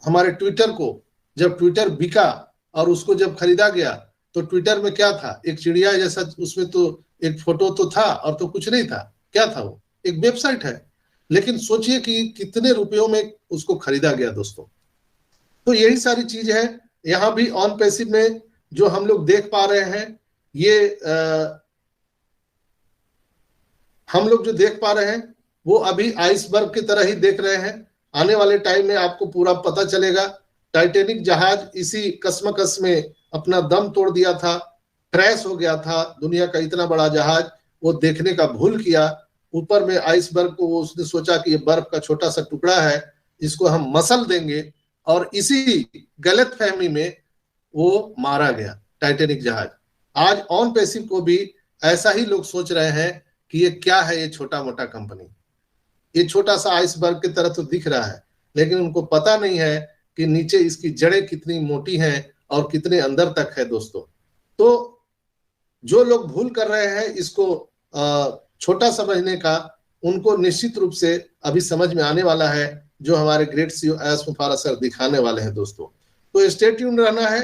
हमारे ट्विटर को, जब ट्विटर बिका और उसको जब खरीदा गया तो ट्विटर में क्या था, एक चिड़िया जैसा, उसमें तो एक फोटो तो था और तो कुछ नहीं था। क्या था वो? एक वेबसाइट है। लेकिन सोचिए कि कितने रुपयों में उसको खरीदा गया दोस्तों। तो यही सारी चीज है यहाँ भी ऑन पैसिव में जो हम लोग देख पा रहे हैं। ये हम लोग जो देख पा रहे हैं वो अभी आइसबर्ग की तरह ही देख रहे हैं। आने वाले टाइम में आपको पूरा पता चलेगा। टाइटैनिक जहाज इसी कसमकस में अपना दम तोड़ दिया था, क्रैश हो गया था। दुनिया का इतना बड़ा जहाज वो देखने का भूल किया। ऊपर में आइसबर्ग को उसने सोचा कि ये बर्फ का छोटा सा टुकड़ा है, इसको हम मसल देंगे, और इसी गलत फहमी में वो मारा गया टाइटैनिक जहाज। आज ऑन पैसिव को भी ऐसा ही लोग सोच रहे हैं कि ये क्या है, ये छोटा मोटा कंपनी, ये छोटा सा आइसबर्ग की तरह तो दिख रहा है, लेकिन उनको पता नहीं है कि नीचे इसकी जड़ें कितनी मोटी हैं और कितने अंदर तक है दोस्तों। तो जो लोग भूल कर रहे हैं इसको छोटा समझने का, उनको निश्चित रूप से अभी समझ में आने वाला है, जो हमारे ग्रेट सीईओ एस मुफारा सर दिखाने वाले हैं दोस्तों। तो स्टे ट्यून्ड रहना है,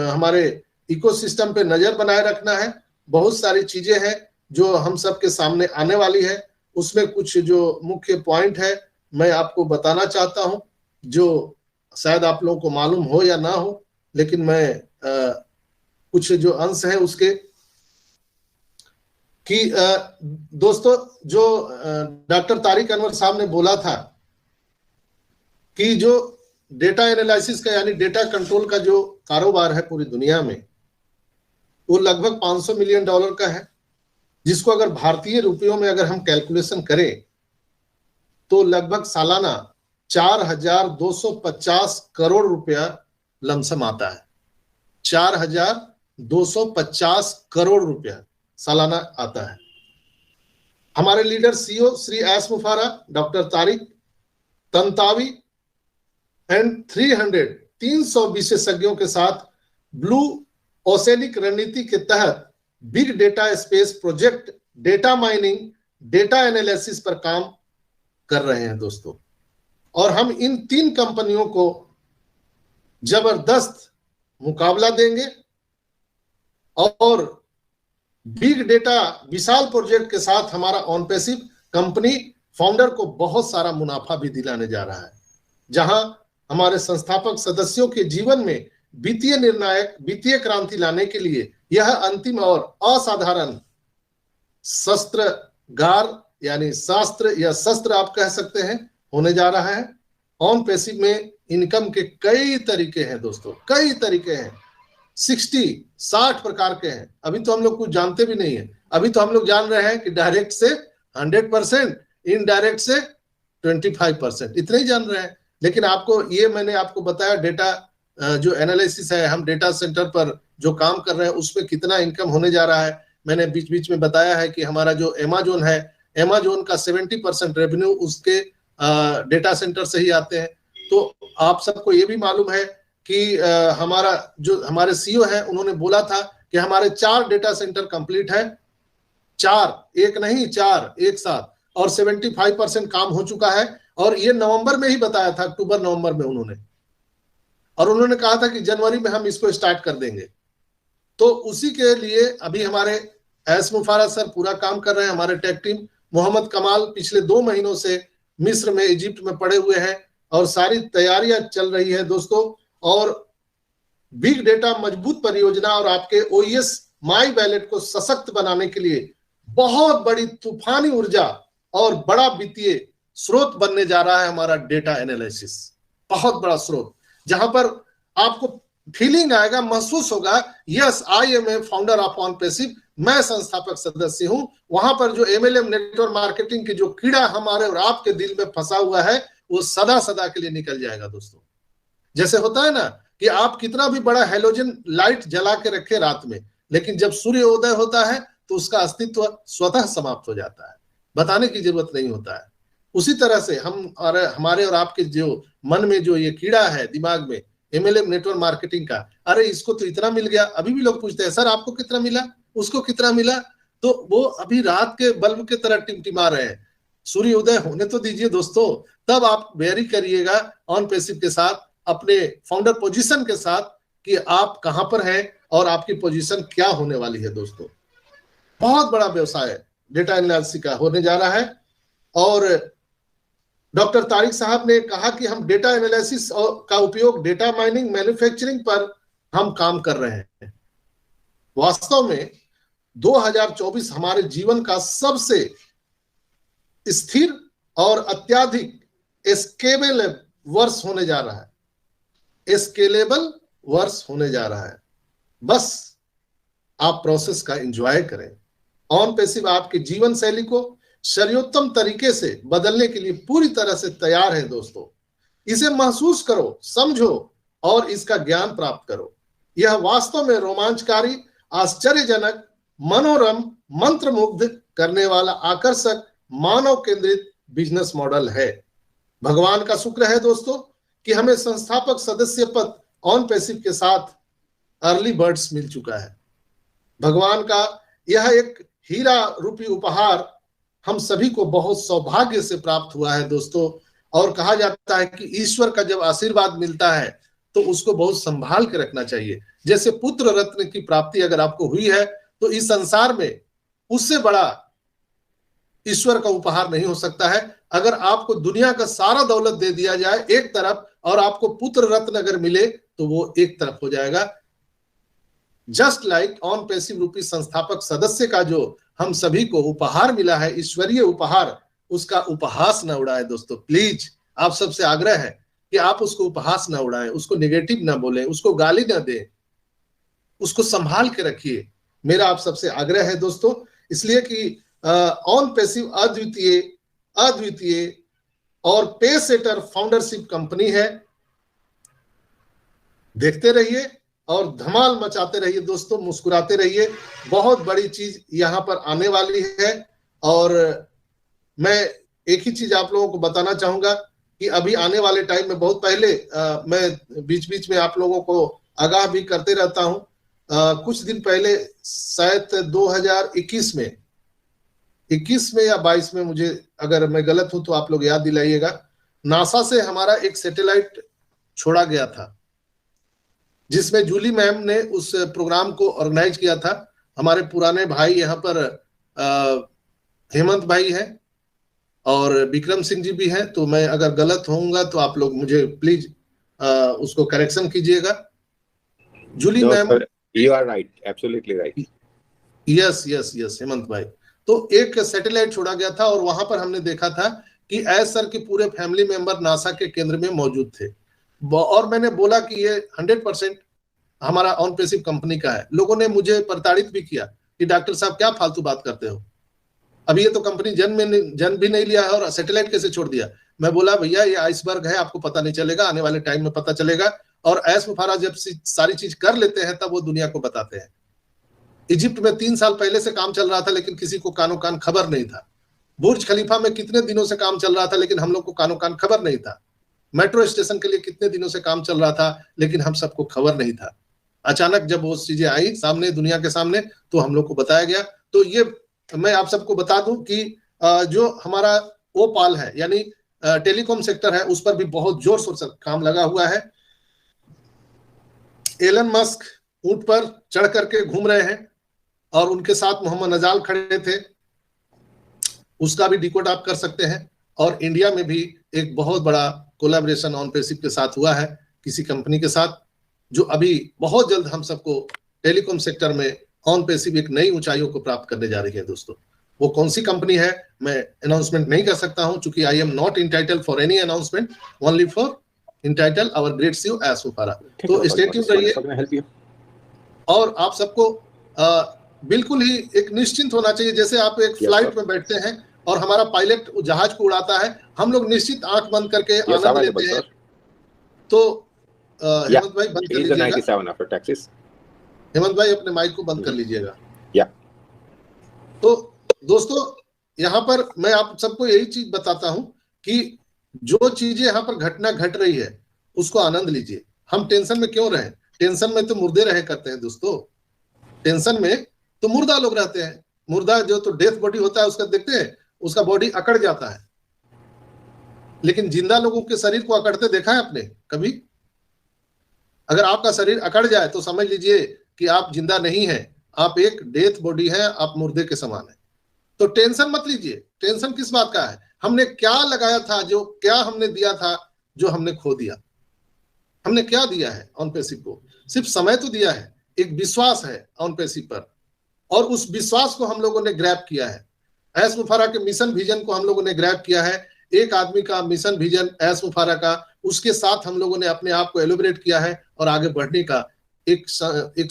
हमारे इकोसिस्टम पे नजर बनाए रखना है। बहुत सारी चीजें हैं जो हम सबके सामने आने वाली है। उसमें कुछ जो मुख्य पॉइंट है मैं आपको बताना चाहता हूं, जो शायद आप लोगों को मालूम हो या ना हो, लेकिन मैं कुछ जो अंश है उसके कि दोस्तों, जो डॉक्टर तारिक अनवर साहब ने बोला था कि जो डेटा एनालिसिस का यानी डेटा कंट्रोल का जो कारोबार है पूरी दुनिया में, वो लगभग $500 मिलियन का है, जिसको अगर भारतीय रुपयों में अगर हम कैलकुलेशन करें तो लगभग सालाना 4,250 करोड़ रुपया लमसम आता है। 4,250 करोड़ रुपया सालाना आता है। हमारे leader CEO Shri S Mufara, doctor Tariq, Tantawi and 300 विशेषज्ञों के साथ ब्लू ओसेनिक रणनीति के तहत big data space project, data mining, data analysis पर काम कर रहे हैं दोस्तों। और हम इन 3 कंपनियों को जबरदस्त मुकाबला देंगे और बिग डेटा विशाल प्रोजेक्ट के साथ हमारा ऑन पैसिव कंपनी फाउंडर को बहुत सारा मुनाफा भी दिलाने जा रहा है, जहां हमारे संस्थापक सदस्यों के जीवन में वित्तीय निर्णायक, वित्तीय क्रांति लाने के लिए यह अंतिम और असाधारण शस्त्रागार यानी शास्त्र या शस्त्र आप कह सकते हैं होने जा रहा है। ऑन पैसिव में इनकम के कई तरीके हैं दोस्तों, कई तरीके हैं, 60 प्रकार के हैं। अभी तो हम लोग कुछ जानते भी नहीं है। अभी तो हम लोग जान रहे हैं कि डायरेक्ट से 100%, इनडायरेक्ट से 25%, इतना ही जान रहे हैं। लेकिन आपको ये मैंने आपको बताया, डेटा जो एनालिसिस है, हम डेटा सेंटर पर जो काम कर रहे हैं उसमें कितना इनकम होने जा रहा है। मैंने बीच बीच में बताया है कि हमारा जो अमेज़न है, अमेज़न का 70% रेवेन्यू उसके डेटा सेंटर से ही आते हैं। तो आप सबको ये भी मालूम है कि हमारा जो हमारे सीईओ है उन्होंने बोला था कि हमारे 4 डेटा सेंटर कंप्लीट है, 4, एक नहीं 4 एक साथ, और 75% काम हो चुका है। और ये नवंबर में ही बताया था, अक्टूबर नवंबर में उन्होंने, और उन्होंने कहा था कि जनवरी में हम इसको स्टार्ट कर देंगे। तो उसी के लिए अभी हमारे एस मुफारा सर पूरा काम कर रहे हैं। हमारे टेक टीम मोहम्मद कमाल पिछले 2 महीनों से मिस्र में, इजिप्ट में पड़े हुए हैं और सारी तैयारियां चल रही है दोस्तों। और बिग डेटा मजबूत परियोजना और आपके ओईएस माई वैलेट को सशक्त बनाने के लिए बहुत बड़ी तूफानी ऊर्जा और बड़ा वित्तीय स्रोत बनने जा रहा है हमारा डेटा एनालिसिस। बहुत बड़ा स्रोत, जहां पर आपको फीलिंग आएगा, महसूस होगा, yes I am a founder of Onpassive, मैं संस्थापक सदस्य हूं। वहां पर जो एमएलएम नेटवर्क मार्केटिंग की जो कीड़ा हमारे और आपके दिल में फंसा हुआ है, वो सदा सदा के लिए निकल जाएगा दोस्तों। जैसे होता है ना कि आप कितना भी बड़ा हेलोजन लाइट जला के रखे रात में, लेकिन जब सूर्योदय होता है तो उसका अस्तित्व स्वतः समाप्त हो जाता है, बताने की जरूरत नहीं होता है। उसी तरह से हम और हमारे और आपके जो मन में जो ये कीड़ा है दिमाग में एमएलएम नेटवर्क मार्केटिंग का, अरे इसको तो इतना मिल गया। अभी भी लोग पूछते हैं सर आपको कितना मिला, उसको कितना मिला, तो वो अभी रात के बल्ब के तरह टिमटिमा रहे हैं। सूर्योदय होने तो दीजिए दोस्तों, तब आप वेरी करिएगा ऑन पैसिव के साथ, अपने फाउंडर पोजीशन के साथ कि आप कहां पर हैं और आपकी पोजीशन क्या होने वाली है दोस्तों। बहुत बड़ा व्यवसाय डेटा एनालिसिस का होने जा रहा है और डॉक्टर तारिक साहब ने कहा कि हम डेटा एनालिसिस का उपयोग डेटा माइनिंग मैन्युफैक्चरिंग पर हम काम कर रहे हैं। वास्तव में 2024 हमारे जीवन का सबसे स्थिर और अत्यधिक स्केलेबल वर्ष होने जा रहा है। स्केलेबल वर्ष होने जा रहा है। बस आप प्रोसेस का एंजॉय करें। ऑन पैसिव आपके जीवन शैली को सर्वोत्तम तरीके से बदलने के लिए पूरी तरह से तैयार है दोस्तों। इसे महसूस करो, समझो और इसका ज्ञान प्राप्त करो। यह वास्तव में रोमांचकारी, आश्चर्यजनक, मनोरम, मंत्रमुग्ध करने वाला आकर्षक, मानव केंद्रित बिजनेस मॉडल है। भगवान का शुक्र है दोस्तों कि हमें संस्थापक सदस्य पद ऑन पैसिव के साथ अर्ली बर्ड्स मिल चुका है। भगवान का यह एक हीरा रूपी उपहार हम सभी को बहुत सौभाग्य से प्राप्त हुआ है दोस्तों। और कहा जाता है कि ईश्वर का जब आशीर्वाद मिलता है तो उसको बहुत संभाल के रखना चाहिए। जैसे पुत्र रत्न की प्राप्ति अगर आपको हुई है तो इस संसार में उससे बड़ा ईश्वर का उपहार नहीं हो सकता है। अगर आपको दुनिया का सारा दौलत दे दिया जाए एक तरफ और आपको पुत्र रत्न अगर मिले तो वो एक तरफ हो जाएगा। जस्ट लाइक ऑन पैसिव रूपी संस्थापक सदस्य का जो हम सभी को उपहार मिला है, ईश्वरीय उपहार, उसका उपहास न उड़ाए दोस्तों। प्लीज आप सबसे आग्रह है कि आप उसको उपहास न उड़ाएं, उसको नेगेटिव ना बोलें, उसको गाली ना दें, उसको संभाल के रखिए। मेरा आप सबसे आग्रह है दोस्तों, इसलिए कि ऑन पैसिव अद्वितीय और पे सेटर फाउंडरशिप कंपनी है। देखते रहिए और धमाल मचाते रहिए दोस्तों, मुस्कुराते रहिए। बहुत बड़ी चीज यहां पर आने वाली है। और मैं एक ही चीज आप लोगों को बताना चाहूंगा कि अभी आने वाले टाइम में, बहुत पहले मैं बीच बीच में आप लोगों को आगाह भी करते रहता हूं। कुछ दिन पहले शायद 2021 में 21 में या 22 में, मुझे अगर मैं गलत हूं तो आप लोग याद दिलाइएगा, नासा से हमारा एक सैटेलाइट छोड़ा गया था जिसमें जूली मैम ने उस प्रोग्राम को ऑर्गेनाइज किया था। हमारे पुराने भाई यहाँ पर हेमंत भाई हैं और विक्रम सिंह जी भी हैं। तो मैं अगर गलत होऊंगा तो आप लोग मुझे प्लीज उसको करेक्शन कीजिएगा। Julie ma'am, you are right, absolutely right. Yes yes yes Hemant भाई। तो एक सैटेलाइट छोड़ा गया था और वहां पर हमने देखा था कि एस सर के पूरे फैमिली मेंबर नासा के केंद्र में मौजूद थे। और मैंने बोला कि ये 100% हमारा ऑन पैसिव कंपनी का है। लोगों ने मुझे प्रताड़ित भी किया कि डॉक्टर साहब क्या फालतू बात करते हो, अभी ये तो कंपनी जन्म भी नहीं लिया है और सैटेलाइट कैसे छोड़ दिया। मैं बोला भैया ये आइसबर्ग है, आपको पता नहीं चलेगा, आने वाले टाइम में पता चलेगा। और ऐश मुफारा जब सारी चीज कर लेते हैं तब वो दुनिया को बताते हैं। इजिप्ट में 3 साल पहले से काम चल रहा था लेकिन किसी को कानो कान खबर नहीं था। बुर्ज खलीफा में कितने दिनों से काम चल रहा था लेकिन हम लोग को कानो कान खबर नहीं था। मेट्रो स्टेशन के लिए कितने दिनों से काम चल रहा था लेकिन हम सबको खबर नहीं था। अचानक जब वो चीजें आई सामने, दुनिया के सामने, तो हम लोग को बताया गया। तो ये मैं आप सबको बता दूं कि जो हमारा ओपाल है यानी टेलीकॉम सेक्टर है, उस पर भी बहुत जोर शोर से काम लगा हुआ है। एलन मस्क ऊंट पर चढ़ करके घूम रहे हैं और उनके साथ मोहम्मद नजाल खड़े थे, उसका भी डिकोड आप कर सकते हैं। और इंडिया में भी एक बहुत बड़ा कोलैबोरेशन ऑन पैसिव के साथ हुआ है किसी कंपनी के साथ, जो अभी बहुत जल्द हम सबको टेलीकॉम सेक्टर में ऑन पैसिव एक नई ऊंचाइयों को प्राप्त करने जा रही है दोस्तों। वो कौन सी कंपनी है मैं अनाउंसमेंट नहीं कर सकता हूं, चूंकि I am not entitled for any announcement, only for entitle our great CEO S Mufara. तो स्टे ट्यून्ड रहिए और आप सबको बिल्कुल ही एक निश्चिंत होना चाहिए। जैसे आप एक फ्लाइट में बैठते हैं और हमारा पायलट जहाज को उड़ाता है, हम लोग निश्चित आंख बंद करके आनंद लेते हैं। तो हेमंत भाई बंद कर लीजिएगा। हेमंत भाई अपने माइक को बंद कर लीजिएगा। तो दोस्तों यहाँ पर मैं आप सबको यही चीज बताता हूं कि जो चीजें यहाँ पर घटना घट रही है उसको आनंद लीजिए। हम टेंशन में क्यों रहे? टेंशन में तो मुर्दे रहे करते हैं दोस्तों। टेंशन में तो मुर्दा लोग रहते हैं। मुर्दा जो तो डेथ बॉडी होता है उसका देखते हैं, उसका बॉडी अकड़ जाता है। लेकिन जिंदा लोगों के शरीर को अकड़ते देखा है आपने कभी? अगर आपका शरीर अकड़ जाए तो समझ लीजिए कि आप जिंदा नहीं है, आप एक डेथ बॉडी है, आप मुर्दे के समान है। तो टेंशन मत लीजिए। टेंशन किस बात का है? हमने क्या लगाया था, जो क्या हमने दिया था, जो हमने खो दिया। हमने क्या दिया है ऑन पैसिव को? सिर्फ समय तो दिया है, एक विश्वास है ऑन पैसिव पर, और उस विश्वास को हम लोगों ने ग्रैब किया है। एस मुफारा के मिशन विजन को हम लोगों ने ग्रैब किया है। एक आदमी का मिशन विजन एस मुफारा का, उसके साथ हम लोगों ने अपने आप को एलिब्रेट किया है और आगे बढ़ने का एक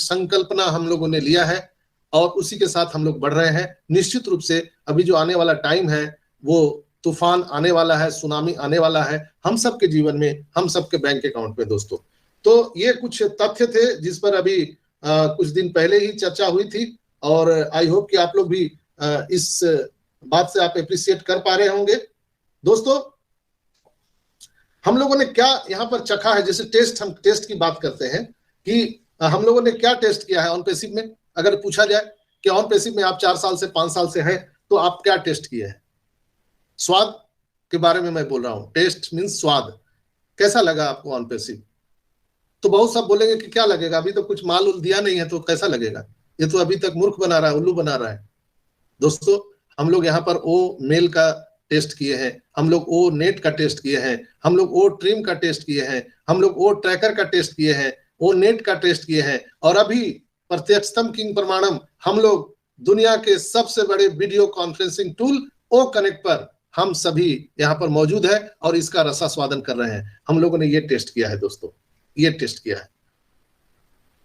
संकल्पना हम लोगों ने लिया है, और उसी के साथ हम लोग बढ़ रहे हैं। निश्चित रूप से अभी जो आने वाला टाइम है वो तूफान आने वाला है, सुनामी आने वाला है हम सबके जीवन में, हम सबके बैंक अकाउंट में दोस्तों। तो ये कुछ तथ्य थे जिस पर अभी कुछ दिन पहले ही चर्चा हुई थी, और आई होप कि आप लोग भी इस बात से आप एप्रिशिएट कर पा रहे होंगे। दोस्तों, हम लोगों ने क्या यहाँ पर चखा है, जैसे टेस्ट, हम टेस्ट की बात करते हैं कि हम लोगों ने क्या टेस्ट किया है ऑन पैसिव में। अगर पूछा जाए कि ऑन पैसिव में आप 4 साल से 5 साल से हैं, तो आप क्या टेस्ट किए हैं? स्वाद के बारे में मैं बोल रहा हूं। टेस्ट मीन्स स्वाद। कैसा लगा आपको ऑन पैसिव? तो बहुत सब बोलेंगे कि क्या लगेगा, अभी तो कुछ माल उल दिया नहीं है तो कैसा लगेगा, ये तो अभी तक मूर्ख बना रहा है, उल्लू बना रहा है। दोस्तों, हम लोग यहाँ पर ओ मेल का टेस्ट किए हैं, हम लोग ओ नेट का टेस्ट किए हैं, हम लोग ओ ट्रिम का टेस्ट किए हैं, हम लोग ओ ट्रैकर का टेस्ट किए हैं, ओ नेट का टेस्ट किए हैं, और अभी प्रत्यक्षतम किंग प्रमाणम हम लोग दुनिया के सबसे बड़े video conferencing tool O Connect पर हम सभी यहाँ पर मौजूद है और इसका रसास्वादन कर रहे हैं। हम लोगों ने ये टेस्ट किया है दोस्तों, ये टेस्ट किया है।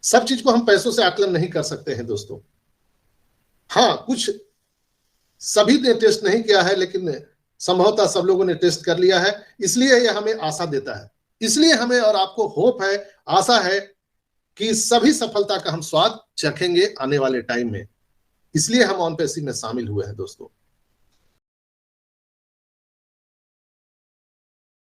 सब चीज को हम पैसों से आकलन नहीं कर सकते हैं दोस्तों। हाँ, कुछ सभी ने टेस्ट नहीं किया है, लेकिन संभवतः सब लोगों ने टेस्ट कर लिया है, इसलिए यह हमें आशा देता है, इसलिए हमें और आपको होप है, आशा है कि सभी सफलता का हम स्वाद चखेंगे आने वाले टाइम में। इसलिए हम ऑन पैसिव में शामिल हुए हैं दोस्तों।